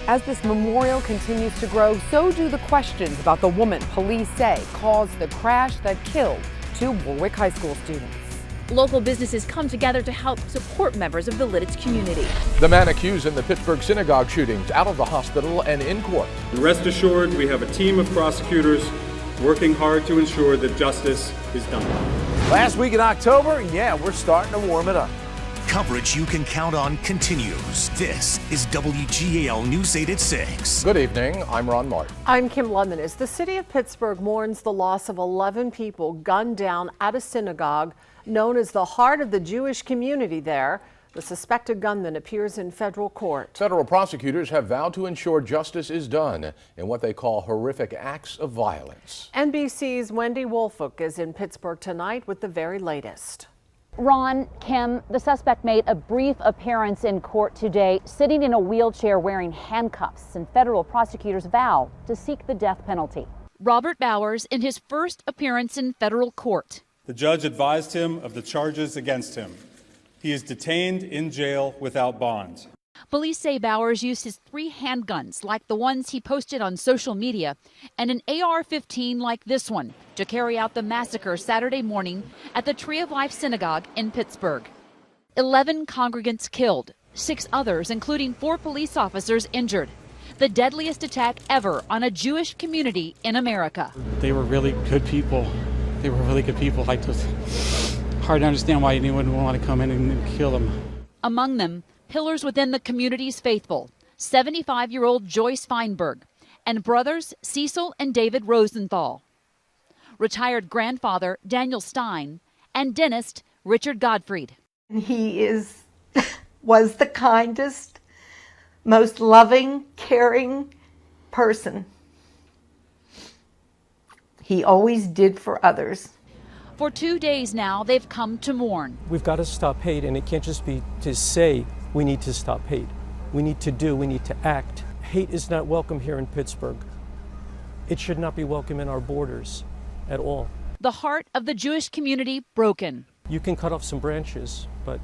As this memorial continues to grow, so do the questions about the woman police say caused the crash that killed 2 Warwick High School students. Local businesses come together to help support members of the Lidditz community. The man accused in the Pittsburgh synagogue shootings out of the hospital and in court. Rest assured, we have a team of prosecutors working hard to ensure that justice is done. Last week in October, we're starting to warm it up. Coverage you can count on continues. This is WGAL News 8 at 6. Good evening, I'm Ron Martin. I'm Kim London. As the city of Pittsburgh mourns the loss of 11 people gunned down at a synagogue known as the heart of the Jewish community there, the suspected gunman appears in federal court. Federal prosecutors have vowed to ensure justice is done in what they call horrific acts of violence. NBC's Wendy Wolfolk is in Pittsburgh tonight with the very latest. Ron, Kim, the suspect made a brief appearance in court today, sitting in a wheelchair wearing handcuffs, and federal prosecutors vow to seek the death penalty. Robert Bowers in his first appearance in federal court. The judge advised him of the charges against him. He is detained in jail without bond. Police say Bowers used his 3 handguns like the ones he posted on social media and an AR-15 like this one to carry out the massacre Saturday morning at the Tree of Life Synagogue in Pittsburgh. 11 congregants killed, 6 others, including 4 police officers, injured. The deadliest attack ever on a Jewish community in America. They were really good people. They were really good people. I just hard to understand why anyone would want to come in and kill them. Among them, pillars within the community's faithful, 75-year-old Joyce Feinberg, and brothers Cecil and David Rosenthal, retired grandfather Daniel Stein, and dentist Richard Gottfried. He was the kindest, most loving, caring person. He always did for others. For 2 days now, they've come to mourn. We've got to stop hate, and it can't just be to say we need to stop hate. We need to act. Hate is not welcome here in Pittsburgh. It should not be welcome in our borders at all. The heart of the Jewish community broken. You can cut off some branches, but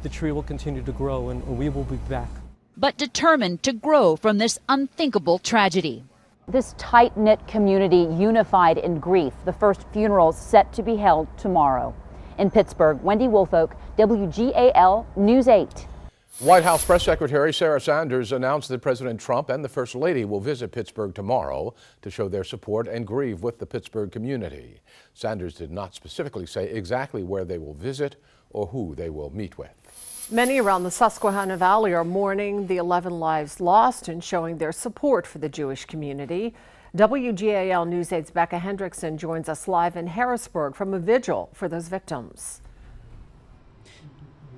the tree will continue to grow, and we will be back. But determined to grow from this unthinkable tragedy. This tight-knit community unified in grief. The first funeral set to be held tomorrow. In Pittsburgh, Wendy Wolfolk, WGAL News 8. White House Press Secretary Sarah Sanders announced that President Trump and the First Lady will visit Pittsburgh tomorrow to show their support and grieve with the Pittsburgh community. Sanders did not specifically say exactly where they will visit or who they will meet with. Many around the Susquehanna Valley are mourning the 11 lives lost and showing their support for the Jewish community. WGAL News 8's Becca Hendrickson joins us live in Harrisburg from a vigil for those victims.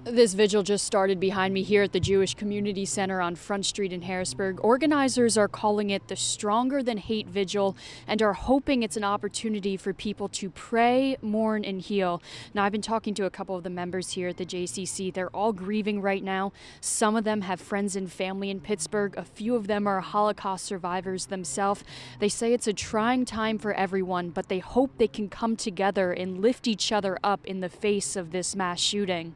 This vigil just started behind me here at the Jewish Community Center on Front Street in Harrisburg. Organizers are calling it the Stronger Than Hate Vigil and are hoping it's an opportunity for people to pray, mourn, and heal. Now, I've been talking to a couple of the members here at the JCC. They're all grieving right now. Some of them have friends and family in Pittsburgh. A few of them are Holocaust survivors themselves. They say it's a trying time for everyone, but they hope they can come together and lift each other up in the face of this mass shooting.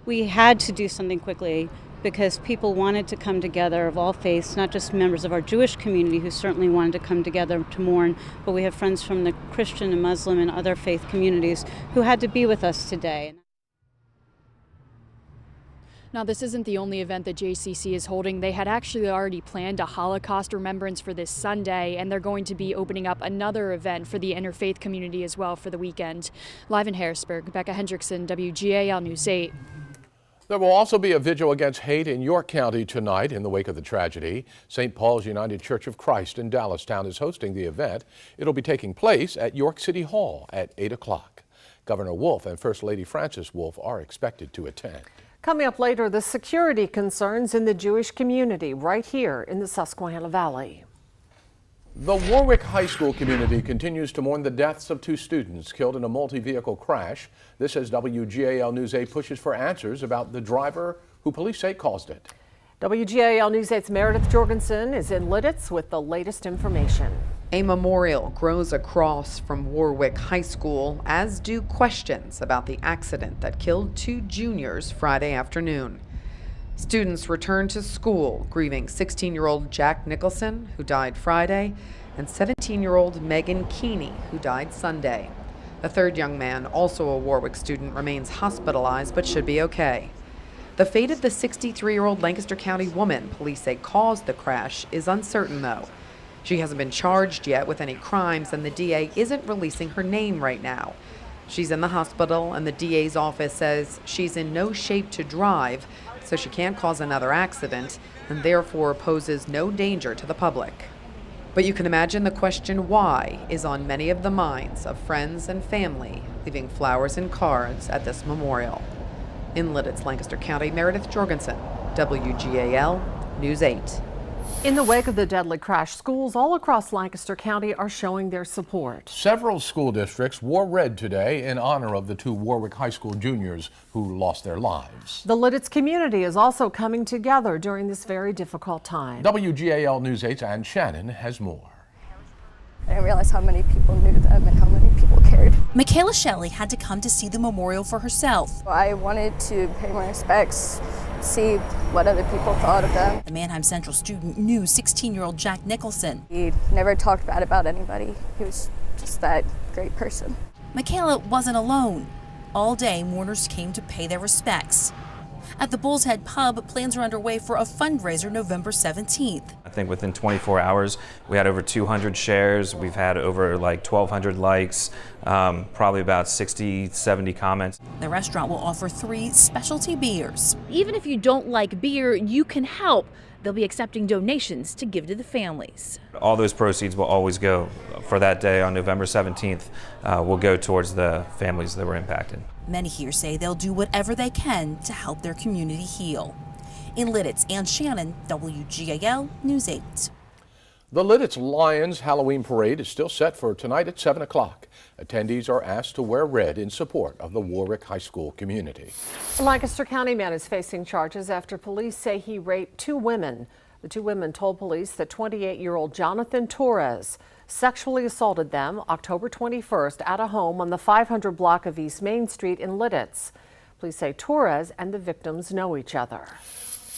We had to do something quickly because people wanted to come together of all faiths, not just members of our Jewish community who certainly wanted to come together to mourn, but we have friends from the Christian and Muslim and other faith communities who had to be with us today. Now, this isn't the only event that JCC is holding. They had actually already planned a Holocaust remembrance for this Sunday, and they're going to be opening up another event for the interfaith community as well for the weekend. Live in Harrisburg, Becca Hendrickson, WGAL News 8. There will also be a vigil against hate in York County tonight in the wake of the tragedy. St. Paul's United Church of Christ in Dallastown is hosting the event. It'll be taking place at York City Hall at 8 o'clock. Governor Wolf and First Lady Frances Wolf are expected to attend. Coming up later, the security concerns in the Jewish community right here in the Susquehanna Valley. The Warwick High School community continues to mourn the deaths of 2 students killed in a multi-vehicle crash. This as WGAL News 8 pushes for answers about the driver who police say caused it. WGAL News 8's Meredith Jorgensen is in Lidditz with the latest information. A memorial grows across from Warwick High School, as do questions about the accident that killed 2 juniors Friday afternoon. Students returned to school, grieving 16-year-old Jack Nicholson, who died Friday, and 17-year-old Megan Keeney, who died Sunday. A third young man, also a Warwick student, remains hospitalized but should be okay. The fate of the 63-year-old Lancaster County woman police say caused the crash is uncertain, though. She hasn't been charged yet with any crimes, and the DA isn't releasing her name right now. She's in the hospital, and the DA's office says she's in no shape to drive, so she can't cause another accident, and therefore poses no danger to the public. But you can imagine the question why is on many of the minds of friends and family leaving flowers and cards at this memorial. In Lidditz, Lancaster County, Meredith Jorgensen, WGAL News 8. In the wake of the deadly crash, schools all across Lancaster County are showing their support. Several school districts wore red today in honor of the two Warwick High School juniors who lost their lives. The Lidditz community is also coming together during this very difficult time. WGAL News 8's Ann Shannon has more. I didn't realize how many people knew them and how many people cared. Michaela Shelley had to come to see the memorial for herself. I wanted to pay my respects, see what other people thought of them. The Manheim Central student knew 16-year-old Jack Nicholson. He never talked bad about anybody. He was just that great person. Michaela wasn't alone. All day, mourners came to pay their respects. At the Bull's Head Pub, plans are underway for a fundraiser November 17th. I think within 24 hours, we had over 200 shares. We've had over like 1,200 likes, probably about 60, 70 comments. The restaurant will offer 3 specialty beers. Even if you don't like beer, you can help. They'll be accepting donations to give to the families. All those proceeds will always go for that day on November 17th, will go towards the families that were impacted. Many here say they'll do whatever they can to help their community heal. In Lidditz, Ann Shannon, WGAL News 8. The Lidditz Lions Halloween Parade is still set for tonight at 7 o'clock. Attendees are asked to wear red in support of the Warwick High School community. A Lancaster County man is facing charges after police say he raped 2 women. The 2 women told police that 28-year-old Jonathan Torres sexually assaulted them October 21st at a home on the 500 block of East Main Street in Lidditz. Police say Torres and the victims know each other.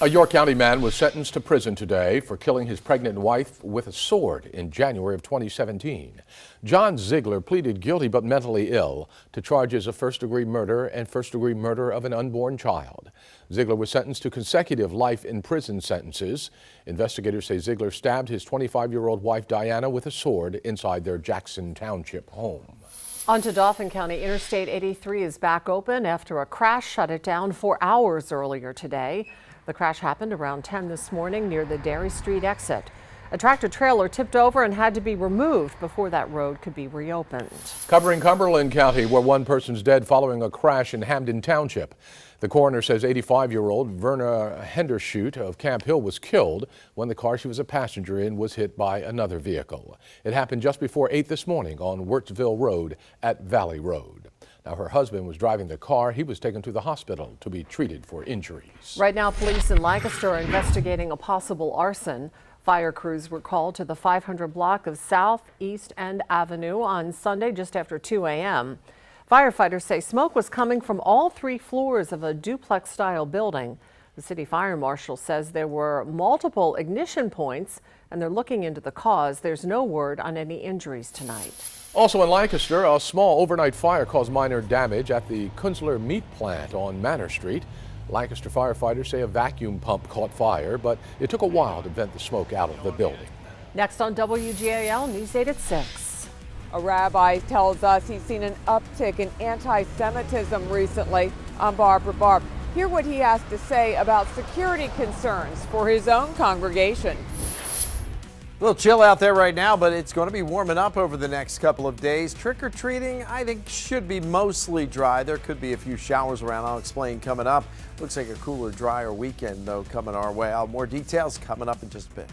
A York County man was sentenced to prison today for killing his pregnant wife with a sword in January of 2017. John Ziegler pleaded guilty but mentally ill to charges of first-degree murder and first-degree murder of an unborn child. Ziegler was sentenced to consecutive life in prison sentences. Investigators say Ziegler stabbed his 25-year-old wife Diana with a sword inside their Jackson Township home. On to Dauphin County. Interstate 83 is back open after a crash shut it down for hours earlier today. The crash happened around 10 this morning near the Dairy Street exit. A tractor-trailer tipped over and had to be removed before that road could be reopened. Covering Cumberland County, where one person's dead following a crash in Hamden Township. The coroner says 85-year-old Verna Hendershute of Camp Hill was killed when the car she was a passenger in was hit by another vehicle. It happened just before 8 this morning on Wirtsville Road at Valley Road. Now, her husband was driving the car. He was taken to the hospital to be treated for injuries. Right now, police in Lancaster are investigating a possible arson. Fire crews were called to the 500 block of South, East End Avenue on Sunday just after 2 a.m. Firefighters say smoke was coming from all 3 floors of a duplex-style building. The city fire marshal says there were multiple ignition points, and they're looking into the cause. There's no word on any injuries tonight. Also in Lancaster, a small overnight fire caused minor damage at the Kunzler meat plant on Manor Street. Lancaster firefighters say a vacuum pump caught fire, but it took a while to vent the smoke out of the building. Next on WGAL News 8 at 6. A rabbi tells us he's seen an uptick in anti-Semitism recently. I'm Barbara Barb. Hear what he has to say about security concerns for his own congregation. A little chill out there right now, but it's going to be warming up over the next couple of days. Trick-or-treating, I think, should be mostly dry. There could be a few showers around. I'll explain coming up. Looks like a cooler, drier weekend, though, coming our way. More details coming up in just a bit.